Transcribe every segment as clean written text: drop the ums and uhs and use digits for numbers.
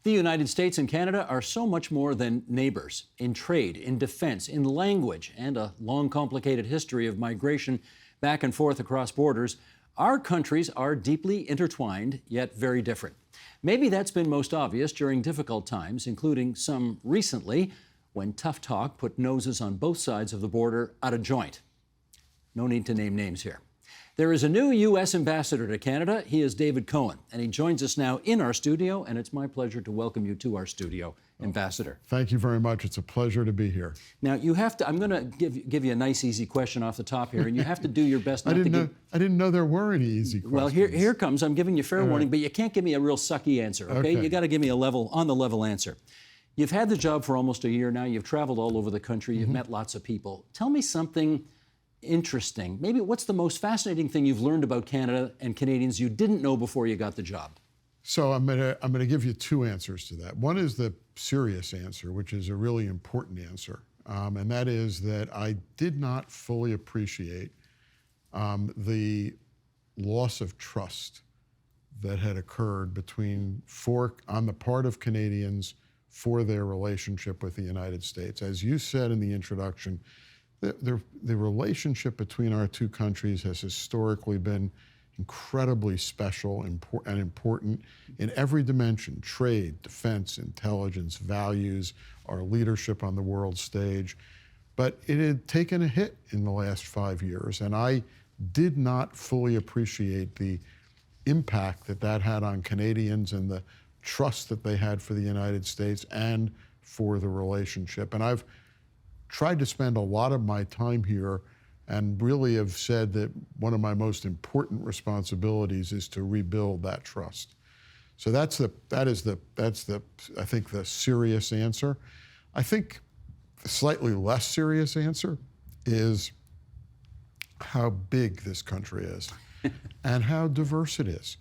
The United States and Canada are so much more than neighbors in trade, in defense, in language, and a long, complicated history of migration back and forth across borders. Our countries are deeply intertwined, yet very different. Maybe that's been most obvious during difficult times, including some recently, when tough talk put noses on both sides of the border out of joint. No need to name names here. There is a new U.S. ambassador to Canada. He is David Cohen, and he joins us now in our studio, and it's my pleasure to welcome you to our studio, Ambassador. Thank you very much. It's a pleasure to be here. Now, you have to, I'm going to give you a nice, easy question off the top here, and you have to do your best not I didn't know there were any easy questions. Well, here comes. I'm giving you fair warning, but you can't give me a real sucky answer, okay? You got to give me a on-the-level answer. You've had the job for almost a year now. You've traveled all over the country. You've met lots of people. Tell me something interesting. Maybe what's the most fascinating thing you've learned about Canada and Canadians you didn't know before you got the job? So I'm gonna give you two answers to that. One is the serious answer, which is a really important answer, and that is that I did not fully appreciate the loss of trust that had occurred on the part of Canadians for their relationship with the United States. As you said in the introduction, the relationship between our two countries has historically been incredibly special and important in every dimension: trade, defense, intelligence, values, our leadership on the world stage. But it had taken a hit in the last 5 years, and I did not fully appreciate the impact that had on Canadians and the trust that they had for the United States and for the relationship. And I've tried to spend a lot of my time here and really have said that one of my most important responsibilities is to rebuild that trust. So that's the I think the serious answer. I think the slightly less serious answer is how big this country is and how diverse it is.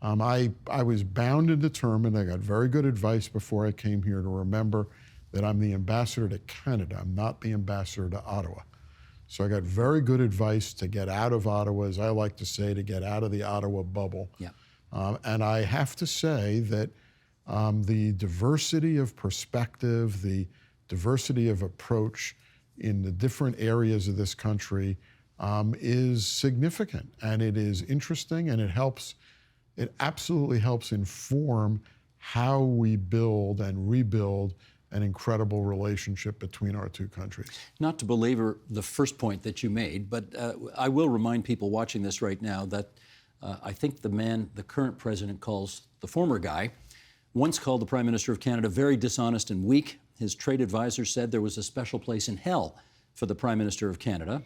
I was bound and determined. I got very good advice before I came here to remember that I'm the ambassador to Canada. I'm not the ambassador to Ottawa. So I got very good advice to get out of Ottawa, as I like to say, to get out of the Ottawa bubble. Yeah. And I have to say that the diversity of perspective, the diversity of approach in the different areas of this country is significant, and it is interesting, and it absolutely helps inform how we build and rebuild an incredible relationship between our two countries. Not to belabor the first point that you made, but I will remind people watching this right now that I think the current president calls the former guy, once called the Prime Minister of Canada very dishonest and weak. His trade advisor said there was a special place in hell for the Prime Minister of Canada.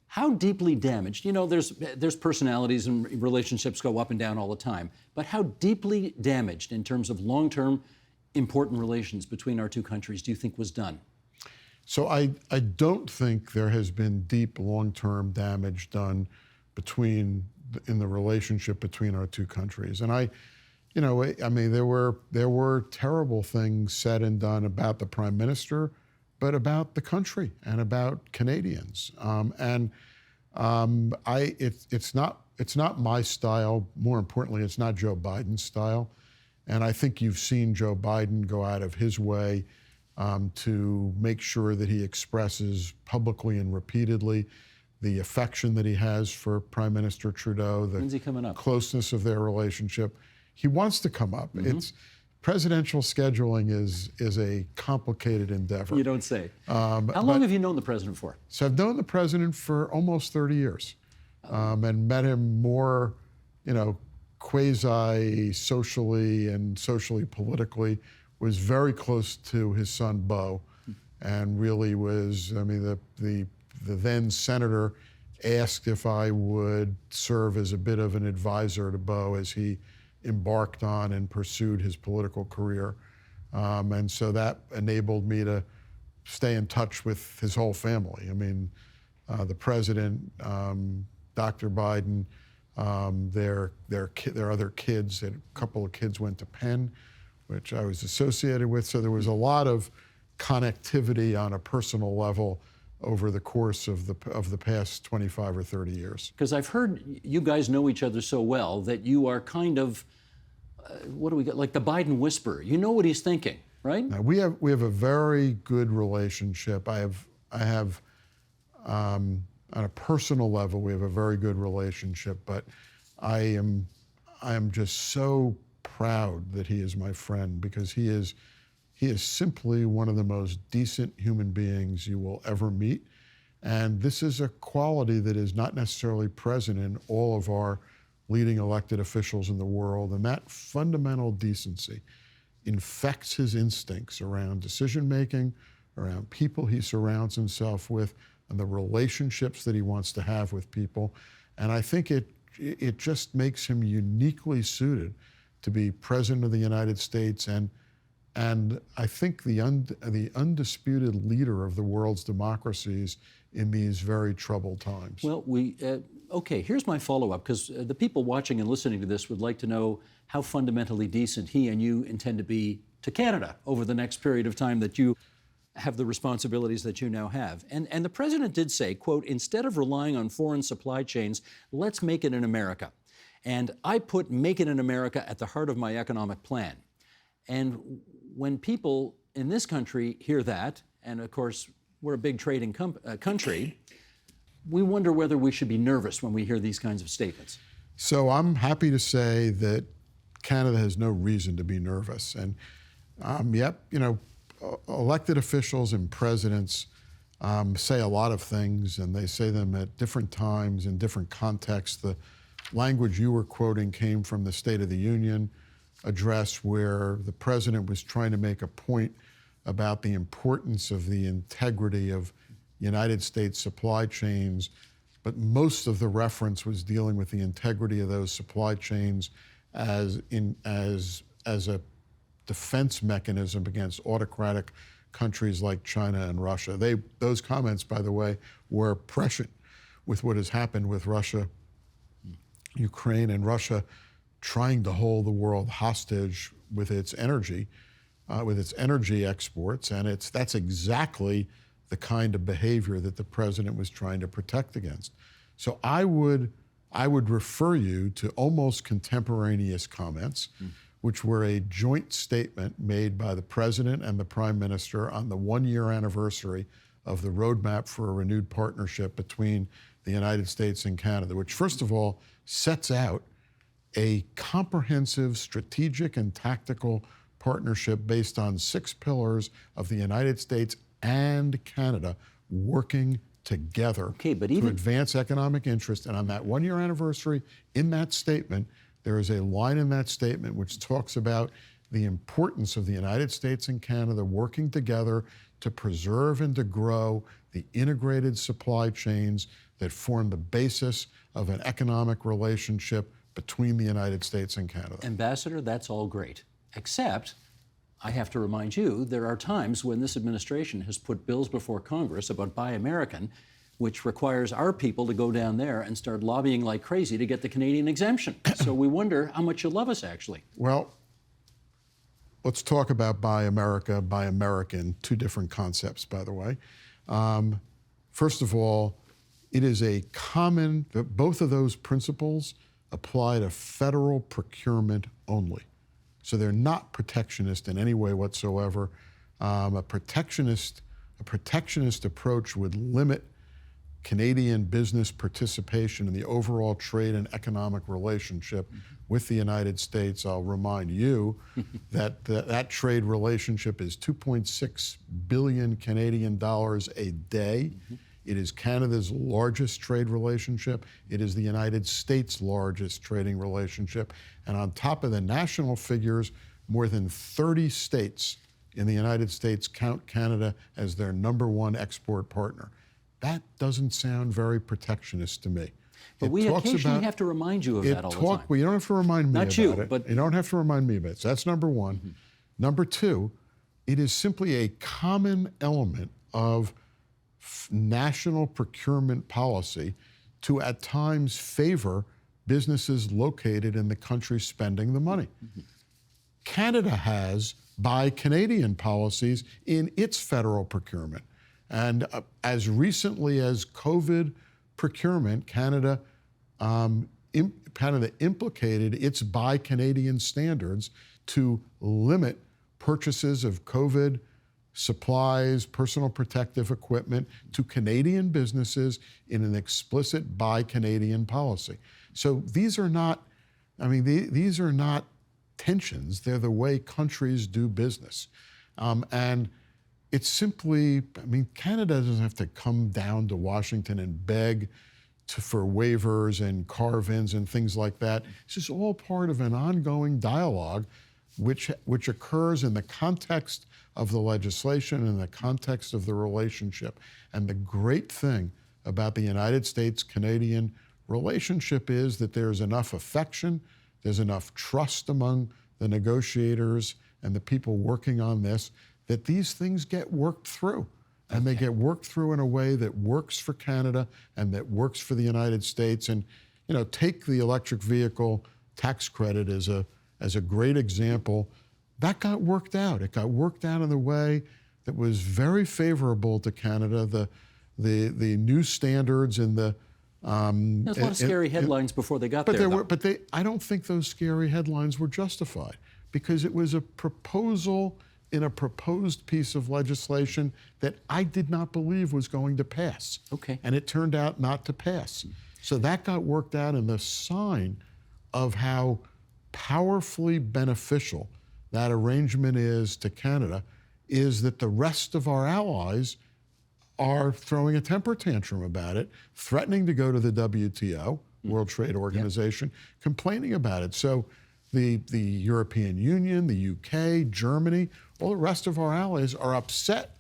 How deeply damaged, you know, there's personalities and relationships go up and down all the time, but how deeply damaged in terms of long-term important relations between our two countries do you think was done? So I don't think there has been deep long-term damage done in the relationship between our two countries. And there were terrible things said and done about the Prime Minister, but about the country and about Canadians. It's not my style. More importantly, it's not Joe Biden's style. And I think you've seen Joe Biden go out of his way to make sure that he expresses publicly and repeatedly the affection that he has for Prime Minister Trudeau, When's he coming up? Closeness of their relationship. He wants to come up. Presidential scheduling is a complicated endeavor. You don't say. How long have you known the president for? So I've known the president for almost 30 years, and met him more, quasi-socially and socially politically. Was very close to his son Beau, and really was. The then senator asked if I would serve as a bit of an advisor to Beau as he embarked on and pursued his political career. And so that enabled me to stay in touch with his whole family. The president, Dr. Biden, their other kids, a couple of kids went to Penn, which I was associated with. So there was a lot of connectivity on a personal level over the course of the past 25 or 30 years. Because I've heard you guys know each other so well that you are kind of what do we got? Like the Biden whisperer. You know what he's thinking, right? Now, we have a very good relationship. I have on a personal level, we have a very good relationship. But I am just so proud that he is my friend, because he is simply one of the most decent human beings you will ever meet. And this is a quality that is not necessarily present in all of our leading elected officials in the world. And that fundamental decency infects his instincts around decision-making, around people he surrounds himself with, and the relationships that he wants to have with people. And I think it just makes him uniquely suited to be President of the United States, and I think the undisputed leader of the world's democracies in these very troubled times. Well, okay, here's my follow-up, because the people watching and listening to this would like to know how fundamentally decent he and you intend to be to Canada over the next period of time that you have the responsibilities that you now have. And the president did say, quote, "Instead of relying on foreign supply chains, let's make it in America." And I put "make it in America" at the heart of my economic plan. And when people in this country hear that, and of course, we're a big trading country, we wonder whether we should be nervous when we hear these kinds of statements. So I'm happy to say that Canada has no reason to be nervous. And elected officials and presidents say a lot of things, and they say them at different times in different contexts. The language you were quoting came from the State of the Union address, where the president was trying to make a point about the importance of the integrity of United States supply chains, but most of the reference was dealing with the integrity of those supply chains as a defense mechanism against autocratic countries like China and Russia. Those comments, by the way, were prescient with what has happened with Russia, Ukraine, and Russia trying to hold the world hostage with its energy exports, and that's exactly the kind of behavior that the president was trying to protect against. So I would refer you to almost contemporaneous comments, which were a joint statement made by the president and the prime minister on the one-year anniversary of the roadmap for a renewed partnership between the United States and Canada, which first of all sets out a comprehensive strategic and tactical partnership based on 6 pillars of the United States and Canada working together to advance economic interest. And on that one-year anniversary, in that statement, there is a line in that statement which talks about the importance of the United States and Canada working together to preserve and to grow the integrated supply chains that form the basis of an economic relationship between the United States and Canada. Ambassador, that's all great, except I have to remind you, there are times when this administration has put bills before Congress about Buy American, which requires our people to go down there and start lobbying like crazy to get the Canadian exemption. So we wonder how much you love us, actually. Well, let's talk about Buy America, Buy American, two different concepts, by the way. First of all, it is both of those principles apply to federal procurement only. So they're not protectionist in any way whatsoever. A protectionist approach would limit Canadian business participation in the overall trade and economic relationship with the United States. I'll remind you that that trade relationship is 2.6 billion Canadian dollars a day. It is Canada's largest trade relationship. It is the United States' largest trading relationship. And on top of the national figures, more than 30 states in the United States count Canada as their #1 export partner. That doesn't sound very protectionist to me. But we occasionally have to remind you of that all the time. Well, you don't have to remind me about it. Not you, but... You don't have to remind me of it. So that's number one. Number two, it is simply a common element of national procurement policy to at times favor businesses located in the country spending the money. Canada has Buy Canadian policies in its federal procurement. And as recently as COVID procurement, Canada Canada implicated its Buy Canadian standards to limit purchases of COVID supplies, personal protective equipment to Canadian businesses in an explicit Buy Canadian policy. So these are not, these are not tensions. They're the way countries do business. And it's simply, Canada doesn't have to come down to Washington and beg for waivers and carve-ins and things like that. It's just all part of an ongoing dialogue which occurs in the context of the legislation, in the context of the relationship. And the great thing about the United States-Canadian relationship is that there's enough affection, there's enough trust among the negotiators and the people working on this, that these things get worked through. And they get worked through in a way that works for Canada and that works for the United States. And, take the electric vehicle tax credit as a great example. That got worked out. It got worked out in a way that was very favorable to Canada. The new standards and the There's a lot of scary headlines before they got there. I don't think those scary headlines were justified because it was a proposal in a proposed piece of legislation that I did not believe was going to pass. Okay. And it turned out not to pass. So that got worked out, and the sign of how powerfully beneficial that arrangement is to Canada is that the rest of our allies are throwing a temper tantrum about it, threatening to go to the WTO, World Trade Organization, complaining about it. So the European Union, the UK, Germany, all the rest of our allies are upset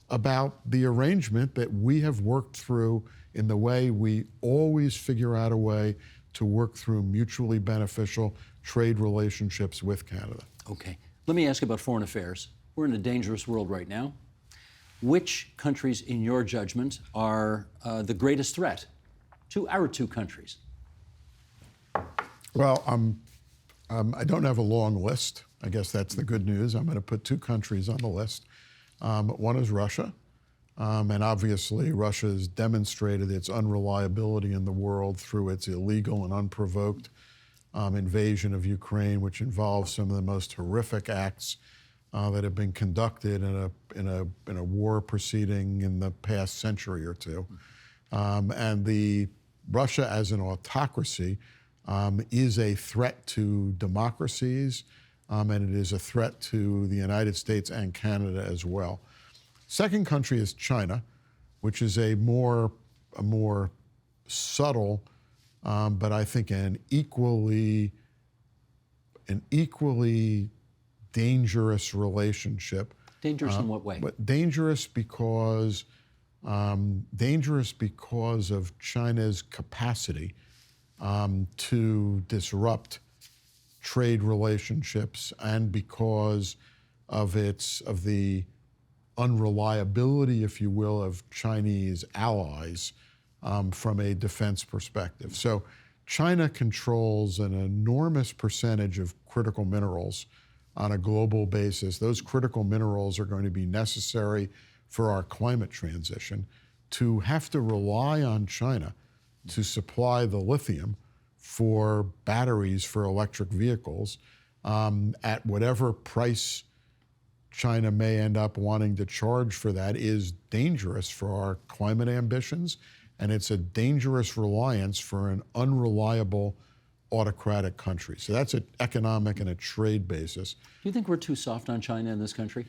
about the arrangement that we have worked through in the way we always figure out a way to work through mutually beneficial trade relationships with Canada. Okay. Let me ask about foreign affairs. We're in a dangerous world right now. Which countries, in your judgment, are the greatest threat to our two countries? Well, I don't have a long list. I guess that's the good news. I'm going to put two countries on the list. One is Russia. And obviously, Russia has demonstrated its unreliability in the world through its illegal and unprovoked invasion of Ukraine, which involves some of the most horrific acts that have been conducted in a war proceeding in the past century or two. And the Russia as an autocracy is a threat to democracies, and it is a threat to the United States and Canada as well. Second country is China, which is a more subtle, but I think an equally dangerous relationship. Dangerous in what way? But dangerous because of China's capacity to disrupt trade relationships, and because of the unreliability, if you will, of Chinese allies from a defense perspective. So China controls an enormous percentage of critical minerals on a global basis. Those critical minerals are going to be necessary for our climate transition. To have to rely on China to supply the lithium for batteries for electric vehicles at whatever price China may end up wanting to charge for that is dangerous for our climate ambitions, and it's a dangerous reliance for an unreliable autocratic country. So that's an economic and a trade basis. Do you think we're too soft on China in this country?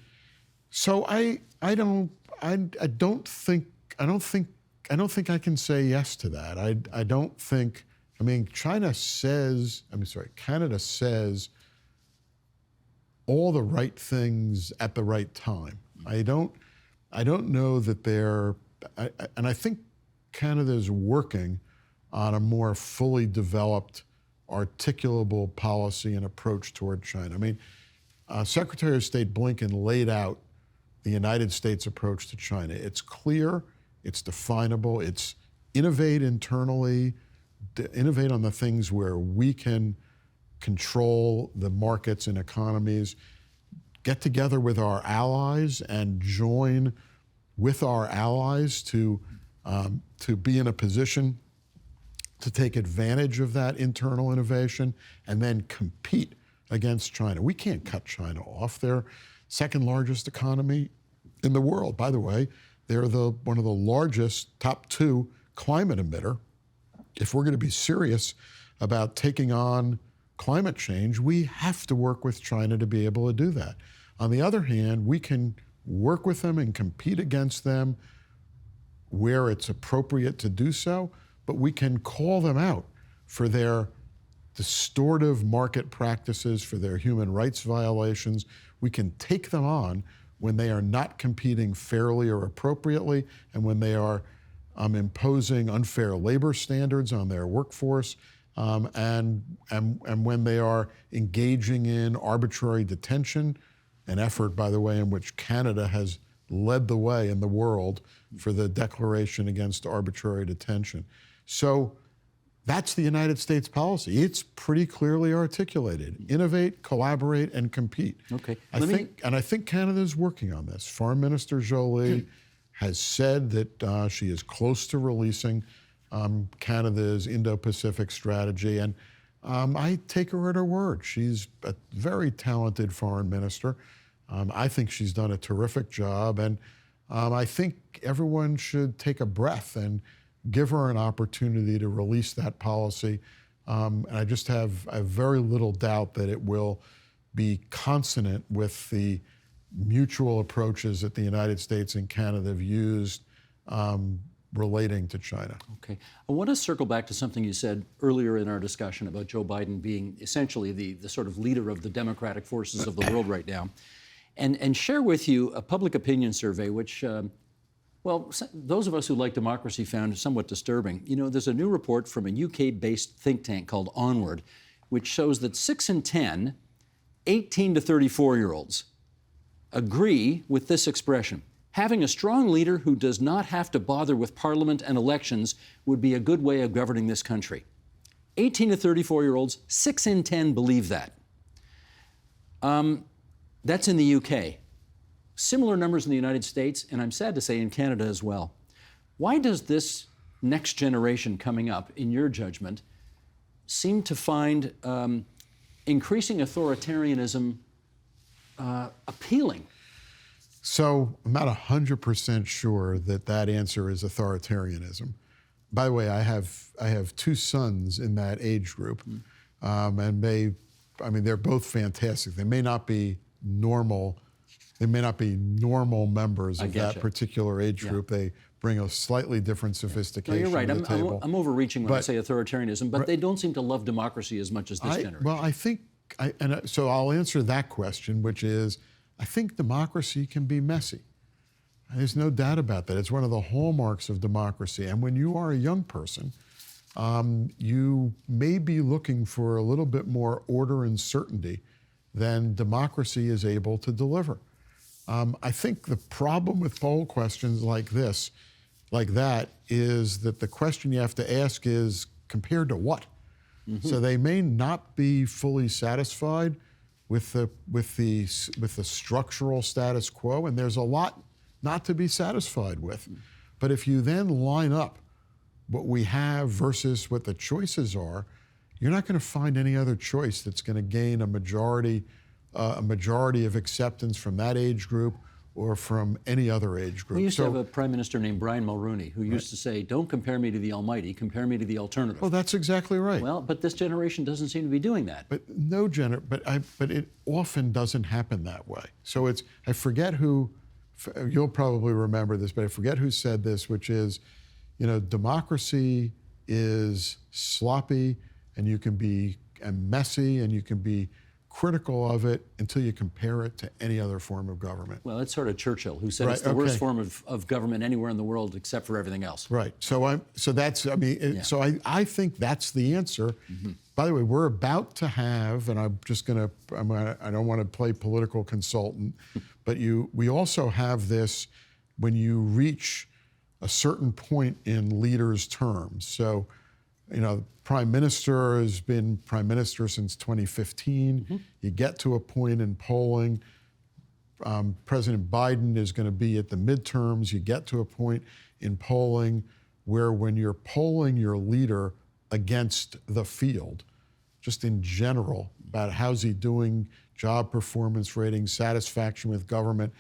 So I don't think I can say yes to that. I don't think. I mean, Canada says all the right things at the right time. I don't know that and I think Canada is working on a more fully developed, articulable policy and approach toward China. I mean, Secretary of State Blinken laid out the United States approach to China. It's clear, it's definable, it's innovate internally, innovate on the things where we can control the markets and economies, get together with our allies and join with our allies to be in a position to take advantage of that internal innovation and then compete against China. We can't cut China off. They're second largest economy in the world. By the way, they're one of the largest, top 2 climate emitter. If we're going to be serious about taking on climate change, we have to work with China to be able to do that. On the other hand, we can work with them and compete against them where it's appropriate to do so, but we can call them out for their distortive market practices, for their human rights violations. We can take them on when they are not competing fairly or appropriately, and when they are imposing unfair labor standards on their workforce, and when they are engaging in arbitrary detention, an effort, by the way, in which Canada has led the way in the world for the Declaration Against Arbitrary Detention. So that's the United States policy. It's pretty clearly articulated. Innovate, collaborate, and compete. Okay. I think Canada's working on this. Foreign Minister Jolie has said that she is close to releasing Canada's Indo-Pacific strategy, and I take her at her word. She's a very talented foreign minister. I think she's done a terrific job, and I think everyone should take a breath and give her an opportunity to release that policy. And I just have very little doubt that it will be consonant with the mutual approaches that the United States and Canada have used relating to China. Okay. I want to circle back to something you said earlier in our discussion about Joe Biden being essentially the sort of leader of the democratic forces of the world right now, and share with you a public opinion survey which, well, those of us who like democracy found somewhat disturbing. You know, there's a new report from a UK-based think tank called Onward, which shows that 6 in 10 18 to 34-year-olds agree with this expression: having a strong leader who does not have to bother with parliament and elections would be a good way of governing this country. 18 to 34-year-olds, 6 in 10 believe that. That's in the UK. Similar numbers in the United States, and I'm sad to say in Canada as well. Why does this next generation coming up, in your judgment, seem to find increasing authoritarianism appealing? So I'm not 100% sure that that answer is authoritarianism. By the way, I have 2 sons in that age group, and they're both fantastic. They may not be normal. They may not be normal members of that particular age group. They bring a slightly different sophistication no, you're right. to the table. I'm overreaching when I say authoritarianism, but they don't seem to love democracy as much as this generation. Well, I think, so I'll answer that question, which is, I think democracy can be messy. There's no doubt about that. It's one of the hallmarks of democracy. And when you are a young person, you may be looking for a little bit more order and certainty than democracy is able to deliver. I think the problem with poll questions like that, is that the question you have to ask is, compared to what? Mm-hmm. So they may not be fully satisfied with the structural status quo, and there's a lot not to be satisfied with. Mm-hmm. But if you then line up what we have versus what the choices are, you're not going to find any other choice that's going to gain a majority of acceptance from that age group or from any other age group. We used to have a prime minister named Brian Mulroney who used to say, "Don't compare me to the almighty, compare me to the alternative." Well, that's exactly right. Well, but this generation doesn't seem to be doing that. But but it often doesn't happen that way. So I forget who, you'll probably remember this, but I forget who said this, which is, democracy is sloppy, and you can be messy, and you can be critical of it until you compare it to any other form of government. Well, it's sort of Churchill, who said it's the worst form of government anywhere in the world except for everything else. Right. So I think that's the answer. Mm-hmm. By the way, we're about to have, and I don't want to play political consultant, but we also have this when you reach a certain point in leaders' terms. So, Prime Minister has been Prime Minister since 2015. Mm-hmm. You get to a point in polling. President Biden is going to be at the midterms. You get to a point in polling where when you're polling your leader against the field, just in general, about how's he doing, job performance ratings, satisfaction with government,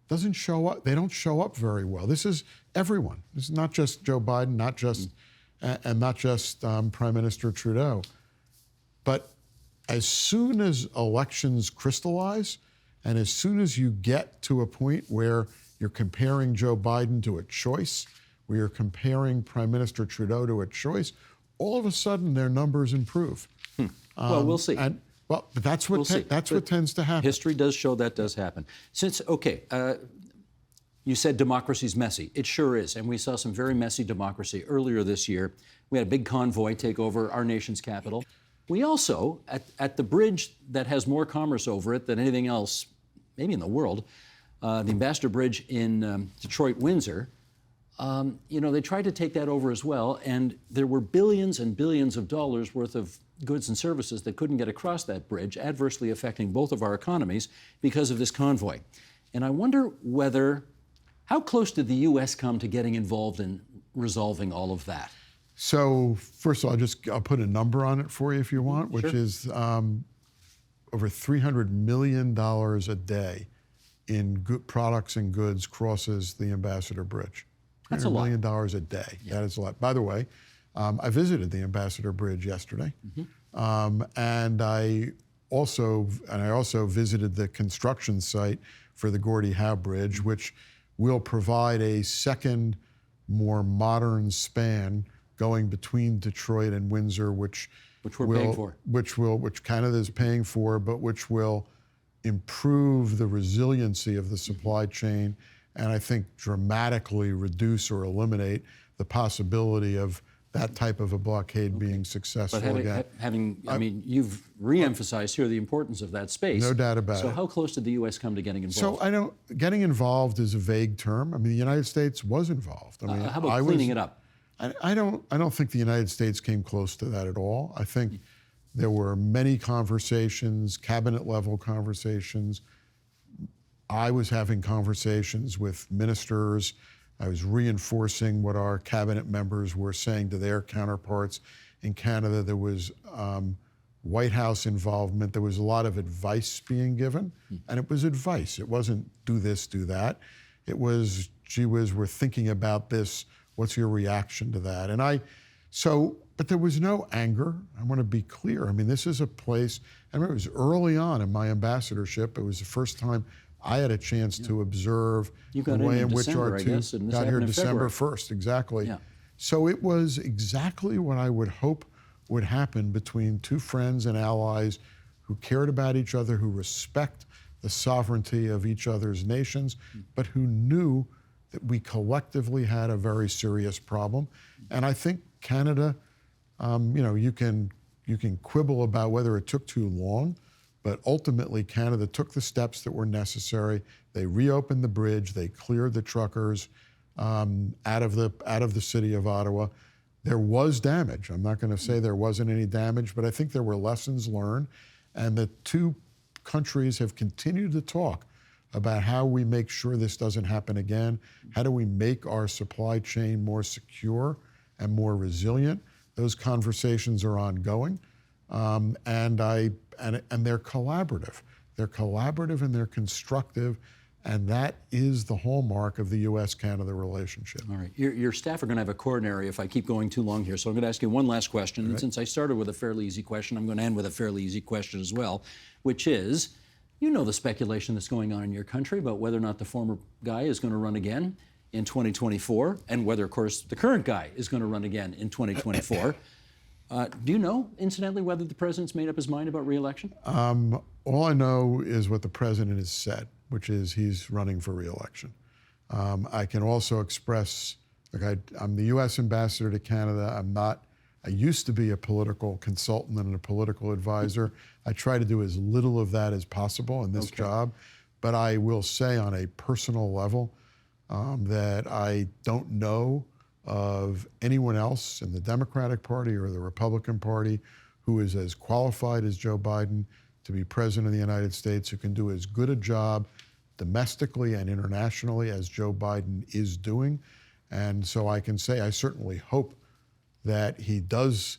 doesn't show up. They don't show up very well. This is everyone. This is not just Joe Biden, not just and not just Prime Minister Trudeau. But as soon as elections crystallize, and as soon as you get to a point where you're comparing Joe Biden to a choice, where you're comparing Prime Minister Trudeau to a choice, all of a sudden their numbers improve. Well, we'll see. But that's what what tends to happen. History does show that does happen. You said democracy's messy. It sure is, and we saw some very messy democracy earlier this year. We had a big convoy take over our nation's capital. We also, at the bridge that has more commerce over it than anything else, maybe in the world, the Ambassador Bridge in Detroit, Windsor, they tried to take that over as well, and there were billions and billions of dollars worth of goods and services that couldn't get across that bridge, adversely affecting both of our economies because of this convoy. And I wonder how close did the U.S. come to getting involved in resolving all of that? So first of all, I'll put a number on it for you if you want, which is over $300 million a day in products and goods crosses the Ambassador Bridge. That's a lot. $300 million a day. Yeah. That is a lot. By the way, I visited the Ambassador Bridge yesterday, and I also visited the construction site for the Gordie Howe Bridge, which will provide a second, more modern span going between Detroit and Windsor, which we're paying for, which Canada is paying for, but which will improve the resiliency of the supply chain, and I think dramatically reduce or eliminate the possibility of that type of a blockade being successful again. You've re-emphasized here the importance of that space. No doubt about it. So how close did the U.S. come to getting involved? So getting involved is a vague term. I mean, the United States was involved. How about cleaning it up? I don't think the United States came close to that at all. I think there were many conversations, cabinet-level conversations. I was having conversations with ministers. I was reinforcing what our cabinet members were saying to their counterparts in Canada. There was White House involvement. There was a lot of advice being given, and it was advice. It wasn't do this, do that. It was, gee whiz, we're thinking about this. What's your reaction to that? But there was no anger. I want to be clear. I mean, this is a place, I remember it was early on in my ambassadorship. It was the first time I had a chance to observe the way in which our two got here December 1st, exactly. Yeah. So it was exactly what I would hope would happen between two friends and allies who cared about each other, who respect the sovereignty of each other's nations, but who knew that we collectively had a very serious problem. And I think Canada, you can quibble about whether it took too long, but ultimately Canada took the steps that were necessary. They reopened the bridge. They cleared the truckers out of the city of Ottawa. There was damage. I'm not going to say there wasn't any damage, but I think there were lessons learned, and the two countries have continued to talk about how we make sure this doesn't happen again. How do we make our supply chain more secure and more resilient? Those conversations are ongoing, and they're collaborative. They're collaborative and they're constructive, and that is the hallmark of the U.S.-Canada relationship. All right. Your staff are going to have a coronary if I keep going too long here, so I'm going to ask you one last question. Right. And since I started with a fairly easy question, I'm going to end with a fairly easy question as well, which is, the speculation that's going on in your country about whether or not the former guy is going to run again in 2024, and whether, of course, the current guy is going to run again in 2024. Do you know, incidentally, whether the president's made up his mind about re-election? All I know is what the president has said, which is he's running for re-election. I can also express, I'm the U.S. ambassador to Canada. I used to be a political consultant and a political advisor. I try to do as little of that as possible in this job, but I will say on a personal level that I don't know of anyone else in the Democratic Party or the Republican Party who is as qualified as Joe Biden to be president of the United States, who can do as good a job domestically and internationally as Joe Biden is doing. And so I can say I certainly hope that he does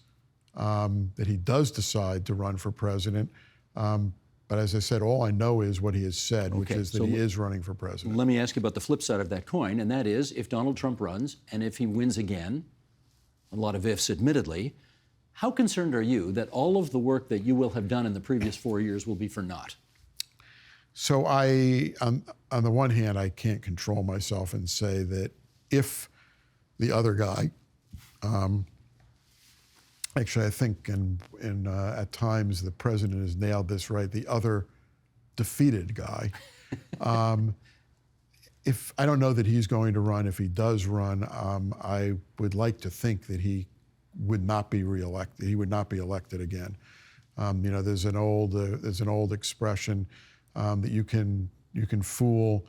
that he does decide to run for president. But as I said, all I know is what he has said, which is that he is running for president. Let me ask you about the flip side of that coin, and that is if Donald Trump runs and if he wins again, a lot of ifs admittedly, how concerned are you that all of the work that you will have done in the previous 4 years will be for naught? So on the one hand, I can't control myself and say that if the other guy, actually I think at times the president has nailed this right, the other defeated guy, if I don't know that he's going to run. If he does run, I would like to think that he would not be reelected. He would not be elected again. There's an old expression that you can fool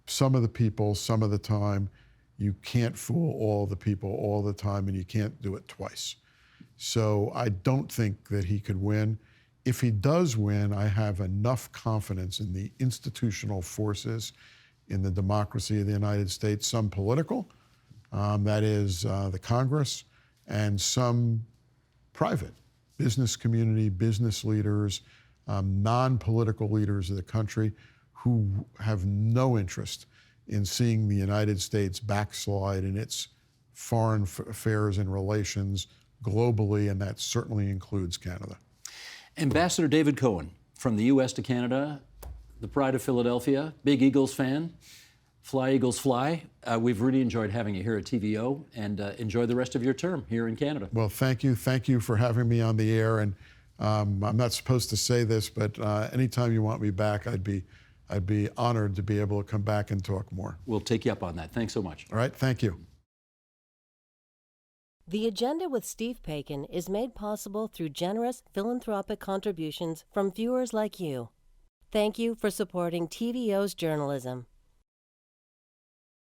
some of the people some of the time. You can't fool all the people all the time, and you can't do it twice. So I don't think that he could win. If he does win, I have enough confidence in the institutional forces in the democracy of the United States, some political, that is the Congress, and some private, business community, business leaders, non-political leaders of the country who have no interest in seeing the United States backslide in its foreign affairs and relations globally, and that certainly includes Canada. Ambassador David Cohen, from the U.S. to Canada, the pride of Philadelphia, big Eagles fan, fly Eagles fly. We've really enjoyed having you here at TVO, and enjoy the rest of your term here in Canada. Well, thank you. Thank you for having me on the air. And I'm not supposed to say this, but anytime you want me back, I'd be honored to be able to come back and talk more. We'll take you up on that. Thanks so much. All right, thank you. The Agenda with Steve Paikin is made possible through generous philanthropic contributions from viewers like you. Thank you for supporting TVO's journalism.